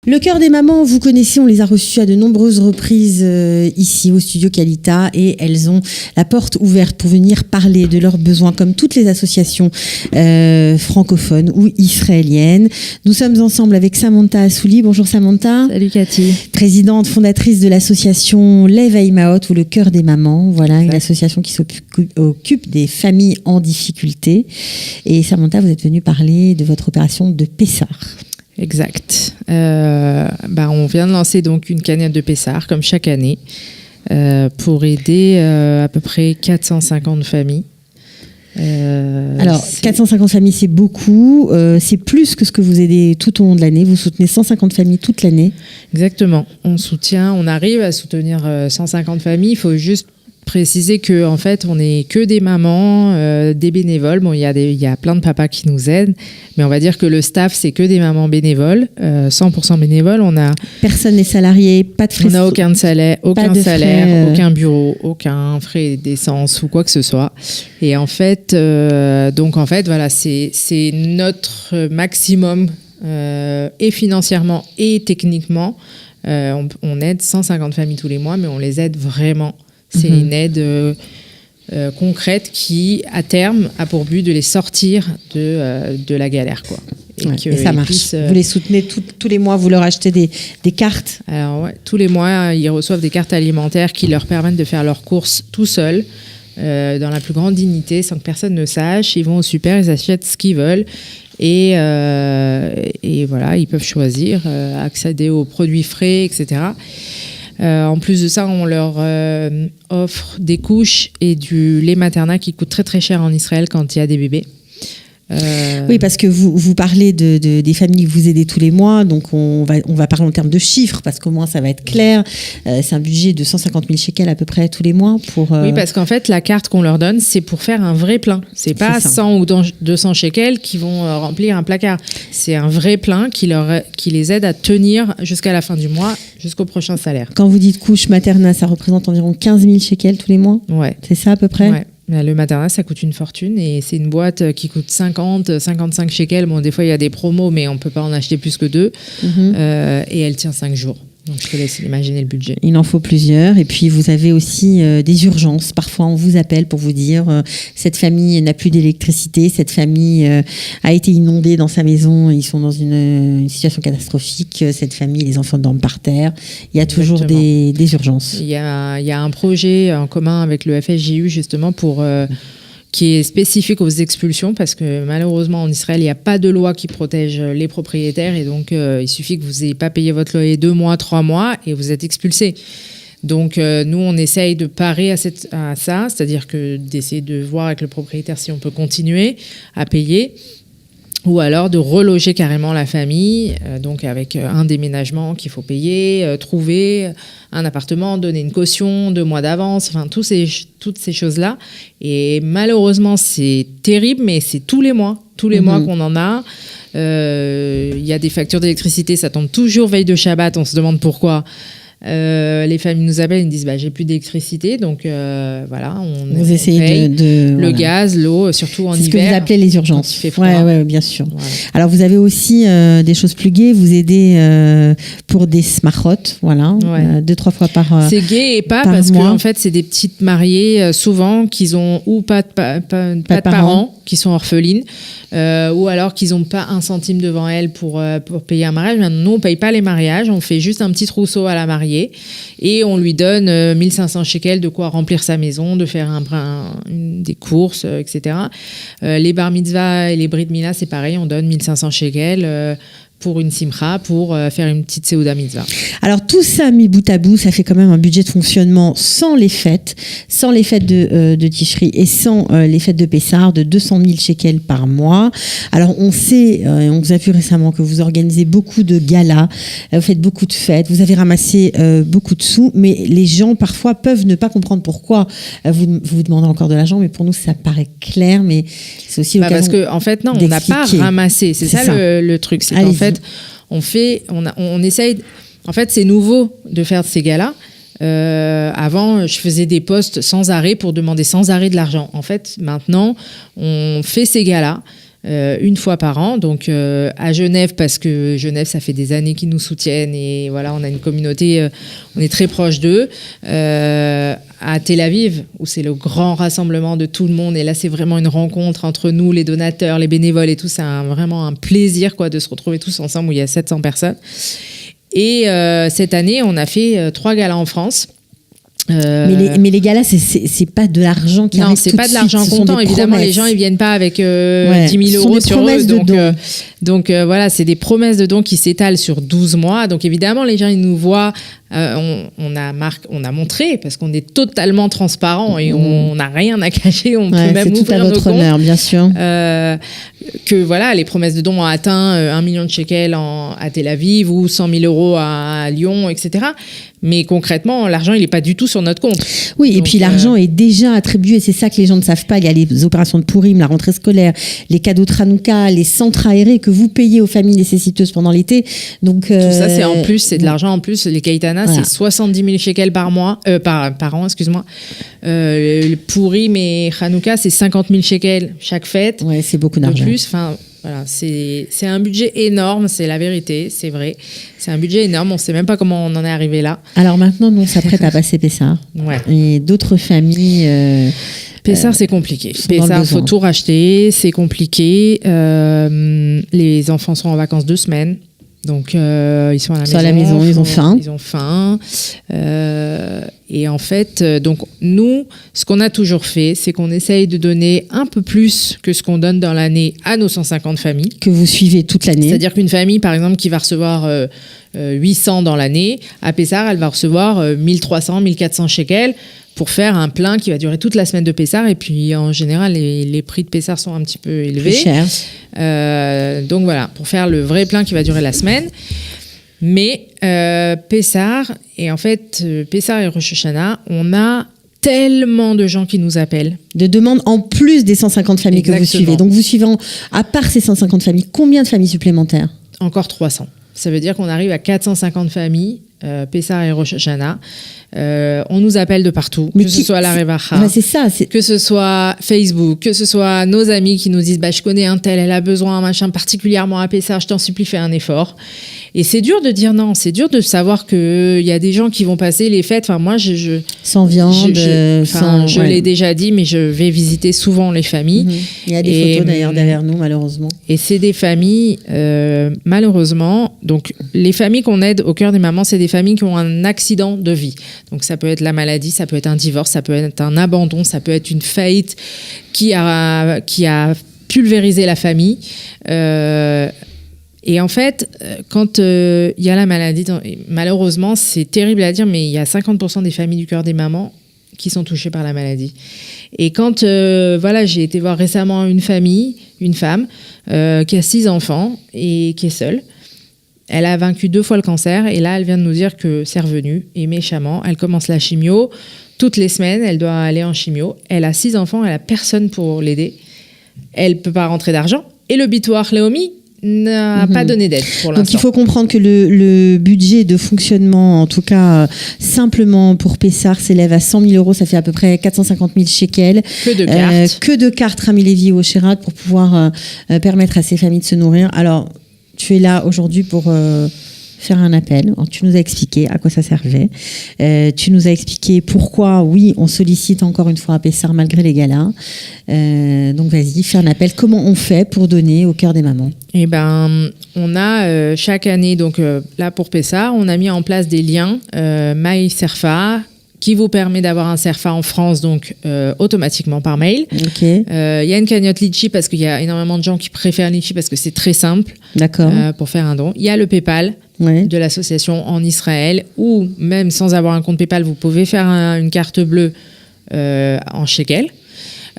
Le cœur des mamans, vous connaissez, on les a reçues à de nombreuses reprises ici au studio Qualita et elles ont la porte ouverte pour venir parler de leurs besoins comme toutes les associations francophones ou israéliennes. Nous sommes ensemble avec Samantha Assouli. Bonjour Samantha. Salut Cathy. Présidente fondatrice de l'association Lev Haimaot ou le cœur des mamans. Voilà, une association qui s'occupe des familles en difficulté. Et Samantha, vous êtes venue parler de votre opération de Pessah. Exact. On vient de lancer donc une cagnotte de Pessah, comme chaque année, pour aider à peu près 450 familles. Alors, 450 familles, c'est beaucoup. C'est plus que ce que vous aidez tout au long de l'année. Vous soutenez 150 familles toute l'année. Exactement. On arrive à soutenir 150 familles. Il faut juste préciser que en fait on n'est que des mamans, des bénévoles. Bon, il y a plein de papas qui nous aident, mais on va dire que le staff c'est que des mamans bénévoles, 100% bénévoles. Personne n'est salarié, pas de frais. On n'a aucun salaire, aucun bureau, aucun frais d'essence ou quoi que ce soit. Et en fait, voilà, c'est notre maximum et financièrement et techniquement. On aide 150 familles tous les mois, mais on les aide vraiment. C'est une aide concrète qui, à terme, a pour but de les sortir de la galère, quoi. Et ça marche. Vous les soutenez tous les mois, vous leur achetez des cartes. Alors, ouais, tous les mois, ils reçoivent des cartes alimentaires qui leur permettent de faire leurs courses tout seuls, dans la plus grande dignité, sans que personne ne sache. Ils vont au super, ils achètent ce qu'ils veulent. Et voilà, ils peuvent choisir, accéder aux produits frais, etc. En plus de ça, on leur offre des couches et du lait maternel qui coûte très très cher en Israël quand il y a des bébés. Oui, parce que vous parlez des familles que vous aidez tous les mois, donc on va parler en termes de chiffres, parce qu'au moins ça va être clair. C'est un budget de 150 000 shekels à peu près tous les mois. Oui, parce qu'en fait, la carte qu'on leur donne, c'est pour faire un vrai plein. C'est pas 100 ou 200 shekels qui vont remplir un placard. C'est un vrai plein qui les aide à tenir jusqu'à la fin du mois, jusqu'au prochain salaire. Quand vous dites couche maternelle, ça représente environ 15 000 shekels tous les mois. Ouais. C'est ça à peu près. Ouais. Le maternat, ça coûte une fortune et c'est une boîte qui coûte 50, 55 shekels. Bon, des fois, il y a des promos, mais on ne peut pas en acheter plus que 2. Et elle tient 5 jours. Donc, je te laisse imaginer le budget. Il en faut plusieurs. Et puis, vous avez aussi des urgences. Parfois, on vous appelle pour vous dire cette famille n'a plus d'électricité, cette famille a été inondée dans sa maison, ils sont dans une situation catastrophique, cette famille, les enfants dorment par terre. Il y a toujours des urgences. Il y a un projet en commun avec le FSJU, justement, qui est spécifique aux expulsions, parce que malheureusement en Israël il n'y a pas de loi qui protège les propriétaires, et donc il suffit que vous n'ayez pas payé votre loyer 2 mois, 3 mois et vous êtes expulsé. Donc nous on essaye de parer à ça, c'est-à-dire que d'essayer de voir avec le propriétaire si on peut continuer à payer, ou alors de reloger carrément la famille, donc avec un déménagement qu'il faut payer, trouver un appartement, donner une caution, 2 mois d'avance, enfin toutes ces choses-là. Et malheureusement, c'est terrible, mais c'est tous les mois qu'on en a. Il y a des factures d'électricité, ça tombe toujours veille de Shabbat, on se demande pourquoi. Les familles nous appellent, ils nous disent j'ai plus d'électricité, donc voilà, vous essayez le gaz, l'eau, surtout en hiver. C'est ce que vous appelez les urgences. Il fait froid. Ouais, bien sûr. Voilà. Alors vous avez aussi des choses plus gaies, vous aidez pour des smachot, voilà, 2-3 fois par c'est gai et pas parce que en fait c'est des petites mariées souvent qui ont ou pas de parents, qui sont orphelines, ou alors qu'ils n'ont pas un centime devant elles pour payer un mariage. Maintenant, nous on paye pas les mariages, on fait juste un petit trousseau à la mariée et on lui donne 1500 shekels, de quoi remplir sa maison, de faire des courses, etc. Les bar mitzvah et les brit mila, c'est pareil, on donne 1500 shekels pour une simcha, pour faire une petite seuda mitzvah. Alors tout ça mis bout à bout, ça fait quand même un budget de fonctionnement sans les fêtes de Tishri et sans les fêtes de Pessah de 200 000 shekels par mois. Alors on sait, on vous a vu récemment que vous organisez beaucoup de galas, vous faites beaucoup de fêtes, vous avez ramassé beaucoup de sous, mais les gens parfois peuvent ne pas comprendre pourquoi vous demandez encore de l'argent, mais pour nous ça paraît clair, mais c'est aussi l'occasion parce que en fait non, on n'a pas ramassé, c'est ça. Le truc, c'est qu'en fait on essaye. En fait, c'est nouveau de faire ces galas. Avant, je faisais des posts sans arrêt pour demander sans arrêt de l'argent. En fait, maintenant, on fait ces galas. une fois par an. Donc à Genève, parce que Genève, ça fait des années qu'ils nous soutiennent et voilà, on a une communauté, on est très proche d'eux. À Tel Aviv, où c'est le grand rassemblement de tout le monde, et là c'est vraiment une rencontre entre nous, les donateurs, les bénévoles et tout, c'est vraiment un plaisir quoi, de se retrouver tous ensemble, où il y a 700 personnes. Et cette année, on a fait 3 galas en France. Mais les galas, c'est pas de l'argent qui arrive tout de suite. Non, c'est pas de l'argent comptant. Évidemment, les gens ils viennent pas avec 10 000 euros sur eux. Donc voilà, c'est des promesses de dons qui s'étalent sur 12 mois. Donc évidemment, les gens ils nous voient. On a montré parce qu'on est totalement transparent et on n'a rien à cacher. On peut même ouvrir nos comptes. C'est tout à votre honneur, bien sûr. Que voilà, les promesses de dons ont atteint 1 million de shekels à Tel Aviv ou 100 000 euros à Lyon, etc. Mais concrètement, l'argent, il n'est pas du tout sur notre compte. Oui, donc, et puis l'argent est déjà attribué. C'est ça que les gens ne savent pas. Il y a les opérations de Purim, la rentrée scolaire, les cadeaux de Hanouka, les centres aérés que vous payez aux familles nécessiteuses pendant l'été. Donc, tout ça, c'est en plus, c'est de l'argent en plus. Les Kaitana, c'est 70 000 shekels par mois, par an, excuse-moi. Le Purim et Hanouka, c'est 50 000 shekels chaque fête. Ouais, c'est beaucoup d'argent. De plus, enfin... Voilà, c'est un budget énorme, c'est la vérité, c'est vrai. C'est un budget énorme, on ne sait même pas comment on en est arrivé là. Alors maintenant, nous, on s'apprête à passer Pessah. Ouais. Et d'autres familles... Pessah, c'est compliqué. Pessah, il faut tout racheter, c'est compliqué. Les enfants sont en vacances 2 semaines. Donc, ils sont à la maison, ils ont faim. Ils ont faim. Et en fait, donc, nous, ce qu'on a toujours fait, c'est qu'on essaye de donner un peu plus que ce qu'on donne dans l'année à nos 150 familles. Que vous suivez toute l'année. C'est-à-dire qu'une famille, par exemple, qui va recevoir 800 dans l'année, à Pessah, elle va recevoir 1300, 1400 shekels pour faire un plein qui va durer toute la semaine de Pessah. Et puis, en général, les prix de Pessah sont un petit peu élevés. Plus cher. Donc voilà, pour faire le vrai plein qui va durer la semaine. Mais Pessah, et en fait, Pessah et Rosh Hashanah, on a tellement de gens qui nous appellent. De demandes en plus des 150 familles. Exactement. Que vous suivez. Donc vous suivez, à part ces 150 familles, combien de familles supplémentaires ? Encore 300. Ça veut dire qu'on arrive à 450 familles, Pessah et Rosh Hashanah. On nous appelle de partout, que ce soit à la Revacha, c'est ça, que ce soit Facebook, que ce soit nos amis qui nous disent je connais un tel, elle a besoin, machin, particulièrement à Pessah, je t'en supplie, fais un effort. Et c'est dur de dire non, c'est dur de savoir qu'il y a des gens qui vont passer les fêtes. Enfin, moi, sans viande, je l'ai déjà dit, mais je vais visiter souvent les familles. Il y a des photos d'ailleurs derrière nous, malheureusement. Et c'est des familles, malheureusement, donc les familles qu'on aide au cœur des mamans, c'est des familles qui ont un accident de vie. Donc ça peut être la maladie, ça peut être un divorce, ça peut être un abandon, ça peut être une faillite qui a pulvérisé la famille. Et en fait, quand il y a la maladie, malheureusement, c'est terrible à dire, mais il y a 50% des familles du cœur des mamans qui sont touchées par la maladie. Et quand j'ai été voir récemment une femme qui a 6 enfants et qui est seule. Elle a vaincu 2 fois le cancer et là, elle vient de nous dire que c'est revenu et méchamment. Elle commence la chimio. Toutes les semaines, elle doit aller en chimio. Elle a 6 enfants, elle n'a personne pour l'aider. Elle ne peut pas rentrer d'argent. Et le Bitoach Leumi n'a pas donné d'aide pour l'instant. Donc il faut comprendre que le budget de fonctionnement, en tout cas simplement pour Pessah, s'élève à 100 000 euros. Ça fait à peu près 450 000 shekels. Que de cartes Rami Levi au Sherat pour pouvoir permettre à ces familles de se nourrir. Alors, tu es là aujourd'hui pour faire un appel. Alors, tu nous as expliqué à quoi ça servait. Tu nous as expliqué pourquoi, oui, on sollicite encore une fois à Pessah malgré les galas. Donc, vas-y, fais un appel. Comment on fait pour donner au cœur des mamans ? Eh ben, on a chaque année, donc là pour Pessah, on a mis en place des liens My Serfa, qui vous permet d'avoir un Serfa en France, donc automatiquement par mail. Okay. Y a une cagnotte Litchi parce qu'il y a énormément de gens qui préfèrent Litchi parce que c'est très simple. D'accord. Pour faire un don. Il y a le PayPal de l'association en Israël, ou même sans avoir un compte PayPal, vous pouvez faire une carte bleue en shekel.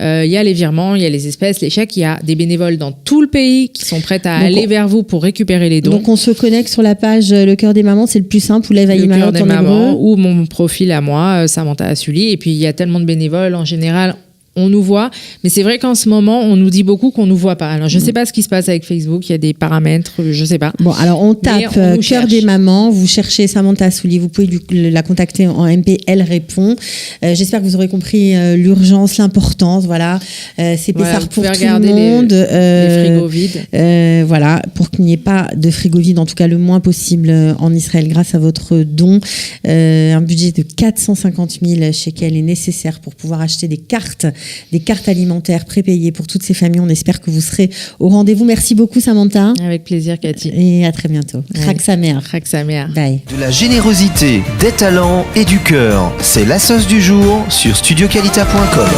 Il y a les virements, il y a les espèces, les chèques. Il y a des bénévoles dans tout le pays qui sont prêts à aller vers vous pour récupérer les dons. Donc on se connecte sur la page Le Cœur des Mamans, c'est le plus simple, ou Lève Le Cœur des Mamans, ou mon profil à moi, Samantha Assuli. Et puis il y a tellement de bénévoles, en général, on nous voit. Mais c'est vrai qu'en ce moment, on nous dit beaucoup qu'on nous voit pas. Alors, je sais pas ce qui se passe avec Facebook. Il y a des paramètres, je sais pas. Bon, alors on tape Cœur des mamans. Vous cherchez Samantha Soulier. Vous pouvez la contacter en MP. Elle répond. J'espère que vous aurez compris l'urgence, l'importance. Voilà, c'est Pessard pour tout le monde. Les frigos vides. Voilà, pour qu'il n'y ait pas de frigo vide, en tout cas le moins possible en Israël, grâce à votre don. Un budget de 450 000 shekels est nécessaire pour pouvoir acheter des cartes alimentaires prépayées pour toutes ces familles. On espère que vous serez au rendez-vous. Merci beaucoup, Samantha. Avec plaisir, Cathy. Et à très bientôt. Chag Sameach. Chag Sameach. Bye. De la générosité, des talents et du cœur. C'est la sauce du jour sur studioqualita.com.